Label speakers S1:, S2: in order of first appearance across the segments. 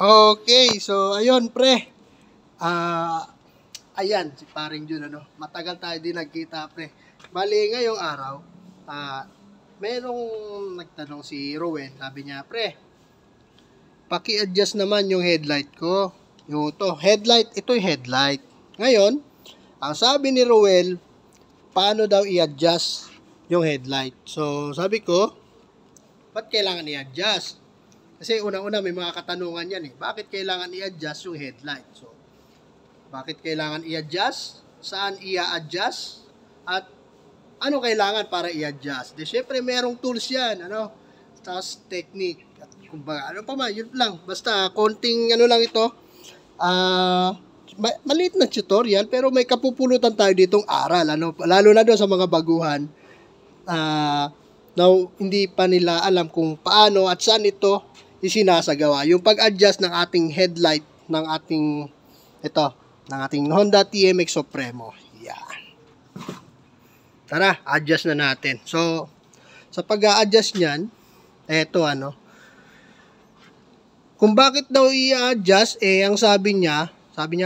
S1: Okay, so ayun pre. Ayan, si paring Jun, ano. Matagal tayo din nagkita pre. Bali, ngayong araw, merong nagtanong si Rowen. Sabi niya, pre, paki-adjust naman yung headlight ko. Yung headlight, ito yung headlight. Ngayon, ang sabi ni Roel, paano daw i-adjust yung headlight? So, sabi ko, ba't kailangan i-adjust? Kasi unang-una may mga katanungan yan eh. Bakit kailangan i-adjust yung headlight? So, bakit kailangan i-adjust? Saan i-adjust? At ano kailangan para i-adjust? Di syempre merong tools yan, ano? Tapos technique. At kumbaga, ano pa man, yun lang. Basta konting ano lang ito. Maliit na tutorial pero may kapupulutan tayo ditong aral, ano? Lalo na doon sa mga baguhan. Now, hindi pa nila alam kung paano at saan ito isinasagawa. Yung pag-adjust ng ating headlight ng ating Honda TMX Supremo. Yan. Tara, adjust na natin. So, sa pag-a-adjust niyan, kung bakit daw i-adjust, ang sabi niya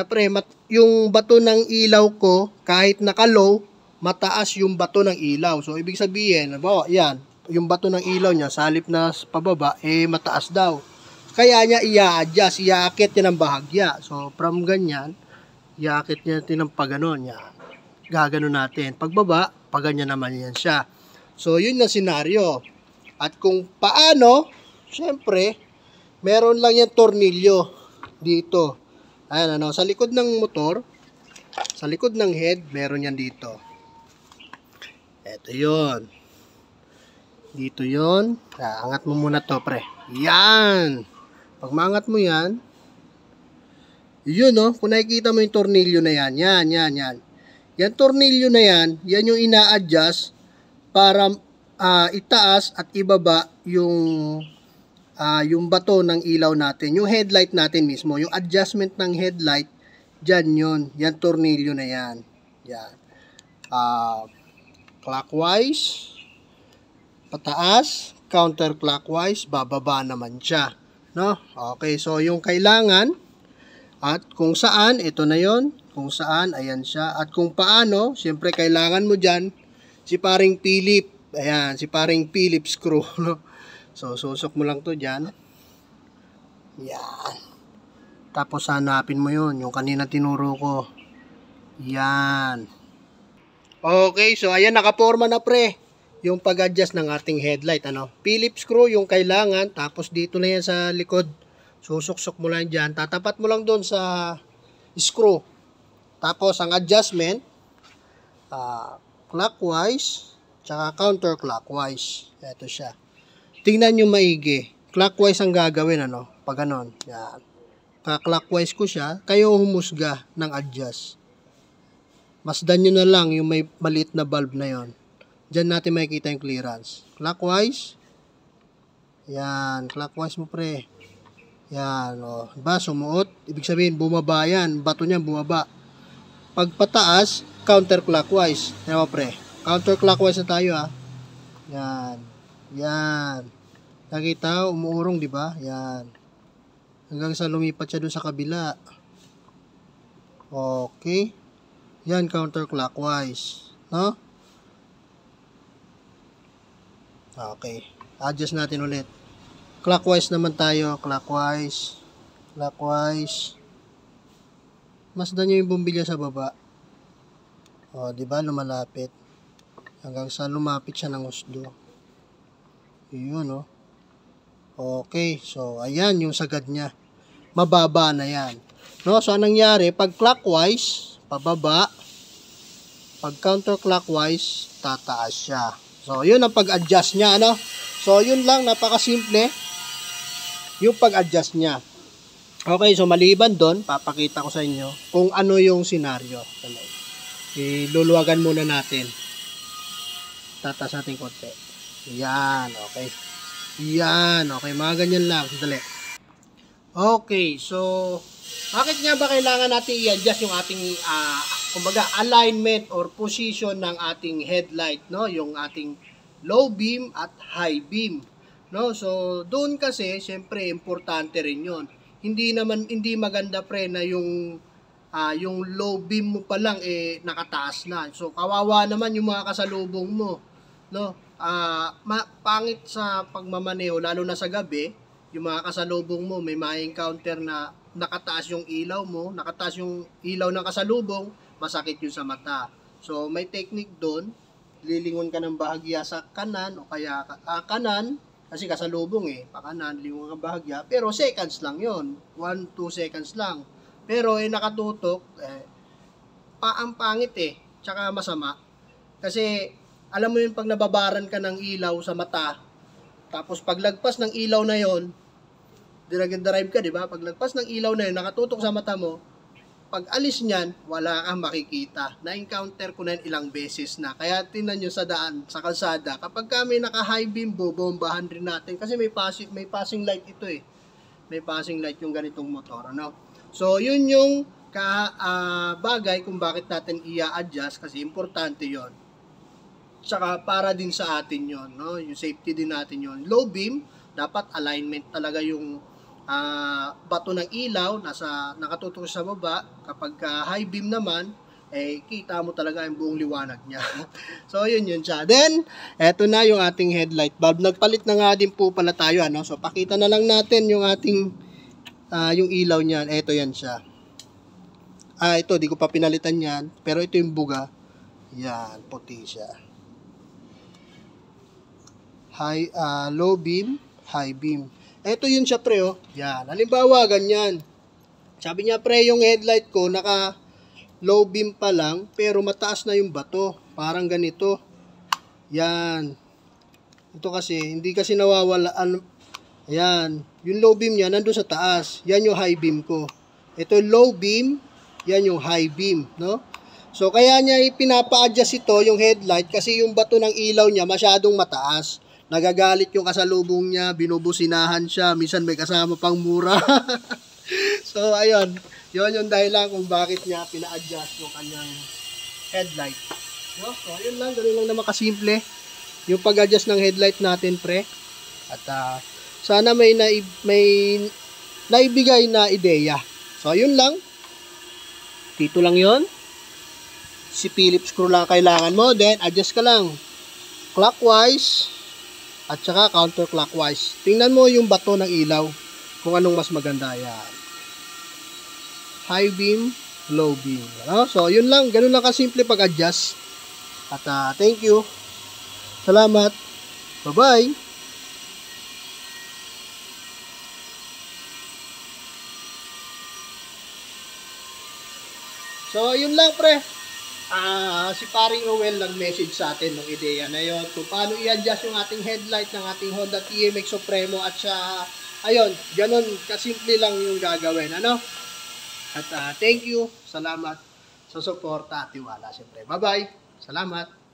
S1: pre, yung bato ng ilaw ko, kahit naka-low, mataas yung bato ng ilaw. So, ibig sabihin, yan, yung bato ng ilaw niya, sa halip na pababa, mataas daw. Kaya niya i-adjust, iaakit niya ng bahagya. So, from ganyan, iaakit niya natin ng paganon. Yan. Gaganon natin. Pagbaba, paganyan naman yan siya. So, yun na senaryo. At kung paano, syempre, meron lang yan tornilyo dito. Ayan, ano, sa likod ng motor, sa likod ng head, meron yan dito. Ito yun. Dito yon. Angat mo muna to pre. Yan. Pag maangat mo yan, yun no, kung nakikita mo yung tornilyo na yan, yan. Yan tornilyo na yan, yan yung ina-adjust para itaas at ibaba yung bato ng ilaw natin, yung headlight natin mismo, yung adjustment ng headlight, dyan yun, yan tornilyo na yan. Yan. Clockwise, pataas, counterclockwise, bababa naman siya. No? Okay, so yung kailangan at kung saan, ito na yon. Kung saan, ayan siya. At kung paano, siyempre kailangan mo dyan si paring Philip. Ayan, si paring Philip screw. No? So, susok mo lang to dyan. Yan. Tapos hanapin mo yon, yung kanina tinuro ko. Yan. Okay, so ayan, nakaporma na pre. Yung pag-adjust ng ating headlight, ano. Phillips screw yung kailangan, tapos dito na yan sa likod. Susok-sok mo lang dyan. Tatapat mo lang doon sa screw. Tapos ang adjustment, clockwise, tsaka counterclockwise. Ito siya. Tingnan nyo maigi. Clockwise ang gagawin, ano. Pag ganon. Yan. Ka-clockwise ko siya, kayo humusga ng adjust. Masdan nyo na lang yung may maliit na bulb na yon. Diyan natin makikita yung clearance. Clockwise. Yan. Clockwise mo pre. Yan. O. Diba? Sumuot. Ibig sabihin, bumaba yan. Bato niya bumaba. Pag pataas, counterclockwise. Yan mo pre. Counterclockwise na tayo ha. Yan. Yan. Nakita, umuurong diba? Yan. Hanggang sa lumipat siya dun sa kabila. Okay. Yan, counterclockwise. No? Okay. Adjust natin ulit. Clockwise naman tayo. Clockwise. Clockwise. Masdan nyo yung bumbilya sa baba. O, diba? Lumalapit. Hanggang sa lumapit siya ng husdo. Yun, o. Okay. So, ayan yung sagad niya. Mababa na yan. No? So, anong nangyari? Pag clockwise, pababa. Pag counterclockwise, tataas siya. So, yun ang pag-adjust niya, ano? So, yun lang, napakasimple yung pag-adjust niya. Okay, so maliban doon, papakita ko sa inyo kung ano yung senaryo. Iluluwagan muna natin. Tatas natin konti. Yan, okay. Yan, okay. Mga ganyan lang. Sandali. Okay, so, bakit nga ba kailangan natin i-adjust yung ating kumbaga alignment or position ng ating headlight, no? Yung ating low beam at high beam, no? So doon kasi syempre importante rin 'yon. hindi maganda pre na yung low beam mo pa lang nakataas na. So kawawa naman yung mga kasalubong mo, no? Pangit sa pagmamaneho lalo na sa gabi, yung mga kasalubong mo may ma-encounter na nakataas yung ilaw mo, nakataas yung ilaw ng kasalubong, masakit yun sa mata. So may technique doon, lilingon ka ng bahagya sa kanan o kaya kanan kasi kasalubong pakanan, lingon ka bahagya, pero seconds lang yon, 1-2 seconds lang. Pero nakatutok, ang pangit tsaka masama. Kasi alam mo yun pag nababaran ka ng ilaw sa mata, tapos paglagpas ng ilaw na yon, drive ka, di ba? Paglagpas ng ilaw na yun, nakatutok sa mata mo, pag alis niyan, wala kang makikita. Na-encounter ko na yun ilang beses na. Kaya tingnan nyo sa daan, sa kalsada, kapag kami naka-high beam, bombahan rin natin. Kasi may passing light ito May passing light yung ganitong motor, ano? So, yun yung bagay kung bakit natin i-adjust kasi importante yon. Tsaka para din sa atin yon, no? Yung safety din natin yon. Low beam, dapat alignment talaga yung bato ng ilaw, nakatutok sa baba. Kapag high beam naman, kita mo talaga yung buong liwanag niya. So, yun siya. Then, eto na yung ating headlight bulb. Nagpalit na nga din po pala tayo, ano? So, pakita na lang natin yung ating yung ilaw niyan. Eto yan siya. Ito, di ko pa pinalitan yan. Pero ito yung buga. Yan, puti siya. Low beam, high beam. Ito yun siya pre, Yan. Halimbawa, ganyan. Sabi niya pre, yung headlight ko, naka low beam pa lang, pero mataas na yung bato. Parang ganito. Yan. Ito kasi, hindi kasi nawawala. Ayan. Yung low beam niya, nandun sa taas. Yan yung high beam ko. Ito low beam, yan yung high beam, no? So, kaya niya pinapa-adjust ito, yung headlight, kasi yung bato ng ilaw niya masyadong mataas. Nagagalit yung kasalubong niya, binubusinahan siya, minsan may kasama pang mura. So, ayun. Yun yung dahilan kung bakit niya pina-adjust yung kanyang headlight. No? So, ayun lang. Ganun lang naman kasimple yung pag-adjust ng headlight natin, pre. At sana may naibigay na ideya. So, ayun lang. Dito lang yon. Si Phillips screw lang kailangan mo. Then, adjust ka lang. Clockwise. At saka counterclockwise. Tingnan mo yung bato ng ilaw. Kung anong mas maganda yan. High beam, low beam. Ano? So, yun lang. Ganun lang kasimple pag-adjust. At thank you. Salamat. Bye-bye. So, yun lang pre. Si Paring Rowell nag-message sa atin ng ideya na yun kung paano i-adjust yung ating headlight ng ating Honda TMX Supremo at ayun, ganun kasimple lang yung gagawin, ano? At thank you, salamat sa suporta at tiwala siyempre. Bye-bye, salamat.